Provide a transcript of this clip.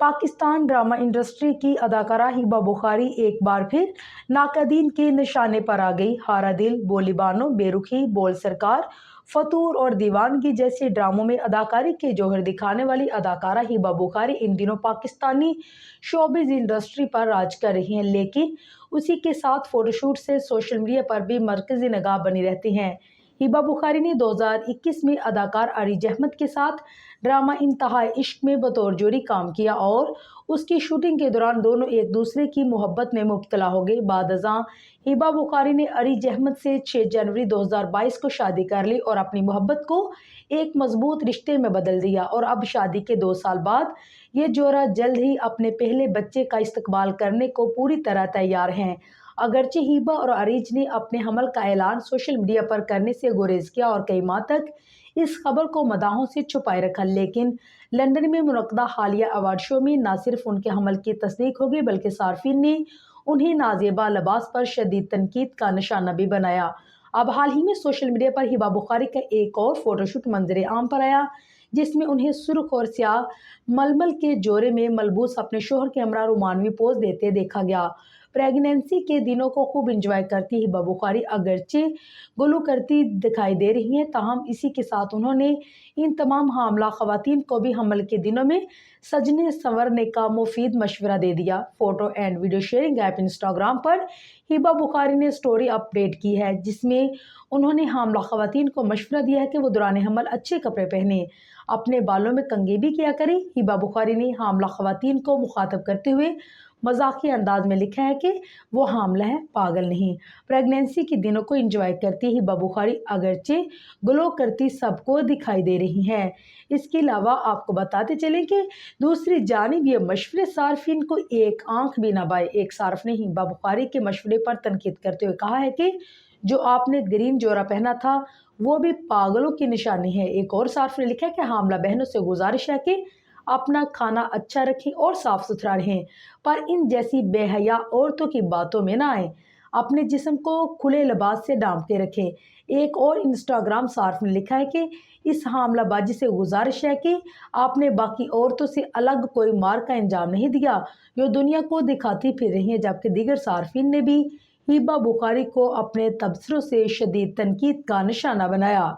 Pakistan drama industry کی اداکارہ ہبہ بخاری ایک بار پھر ناقدین کے نشانے پر آ گئی۔ ہارا دل، بولی بانو، بے رخی، بول سرکار، فطور اور دیوانگی جیسے ڈراموں میں اداکاری کے جوہر دکھانے والی اداکارہ ہبہ بخاری ان دنوں پاکستانی شوبز انڈسٹری پر راج کر رہی ہیں، لیکن اسی کے ساتھ فوٹو شوٹ سے سوشل میڈیا پر بھی مرکزی نگاہ بنی رہتی ہیں۔ ہبہ بخاری نے 2021 میں اداکار ارج احمد کے ساتھ ڈرامہ انتہائے عشق میں بطور جوڑی کام کیا اور اس کی شوٹنگ کے دوران دونوں ایک دوسرے کی محبت میں مبتلا ہو گئے۔ بعد ازاں ہبہ بخاری نے ارج احمد سے 6 جنوری 2022 کو شادی کر لی اور اپنی محبت کو ایک مضبوط رشتے میں بدل دیا، اور اب شادی کے 2 سال بعد یہ جوڑا جلد ہی اپنے پہلے بچے کا استقبال کرنے کو پوری طرح تیار ہیں۔ اگرچہ ہبہ اور ارج نے اپنے حمل کا اعلان سوشل میڈیا پر کرنے سے گریز کیا اور کئی ماہ تک اس خبر کو مداحوں سے چھپائے رکھا، لیکن لندن میں منعقدہ حالیہ ایوارڈ شو میں نہ صرف ان کے حمل کی تصدیق ہو گئی بلکہ صارفین نے انہیں نازیبا لباس پر شدید تنقید کا نشانہ بھی بنایا۔ اب حال ہی میں سوشل میڈیا پر ہبہ بخاری کا ایک اور فوٹو شوٹ منظر عام پر آیا، جس میں انہیں سرخ اور سیاہ ململ کے جوڑے میں ملبوس اپنے شوہر کے ہمراہ رومانوی پوز دیتے دیکھا گیا۔ پریگنینسی کے دنوں کو خوب انجوائے کرتی ہبہ بخاری اگرچہ گلو کرتی دکھائی دے رہی ہیں، تاہم اسی کے ساتھ انہوں نے ان تمام حاملہ خواتین کو بھی حمل کے دنوں میں سجنے سنورنے کا مفید مشورہ دے دیا۔ Photo and video sharing app Instagram پر ہبہ بخاری نے سٹوری اپڈیٹ کی ہے، جس میں انہوں نے حاملہ خواتین کو مشورہ دیا ہے کہ وہ دوران حمل اچھے کپڑے پہنیں، اپنے بالوں میں کنگھی بھی کیا کریں۔ ہبہ بخاری نے حاملہ خواتین کو مخاطب کرتے ہوئے مزاحیہ انداز میں لکھا ہے کہ وہ حاملہ ہیں، پاگل نہیں۔ پریگنینسی کے دنوں کو انجوائے کرتی ہبہ بخاری اگرچہ گلو کرتی سب کو دکھائی دے رہی ہیں۔ اس کے علاوہ آپ کو بتاتے چلیں کہ دوسری جانب یہ مشورے صارفین کو ایک آنکھ بھی نہ بھائے۔ ایک صارف نے ہبہ بخاری کے مشورے پر تنقید کرتے ہوئے کہا ہے کہ جو آپ نے گرین جوڑا پہنا تھا وہ بھی پاگلوں کی نشانی ہے۔ ایک اور صارف نے لکھا ہے کہ حاملہ بہنوں سے گزارش ہے کہ اپنا کھانا اچھا رکھیں اور صاف ستھرا رہیں، پر ان جیسی بے حیا عورتوں کی باتوں میں نہ آئیں، اپنے جسم کو کھلے لباس سے ڈھانپ کے رکھیں۔ ایک اور انسٹاگرام صارف نے لکھا ہے کہ اس حاملہ باجی سے گزارش ہے کہ آپ نے باقی عورتوں سے الگ کوئی مار کا انجام نہیں دیا جو دنیا کو دکھاتی پھر رہی ہیں، جبکہ دیگر صارفین نے بھی ہبہ بخاری کو اپنے تبصروں سے شدید تنقید کا نشانہ بنایا۔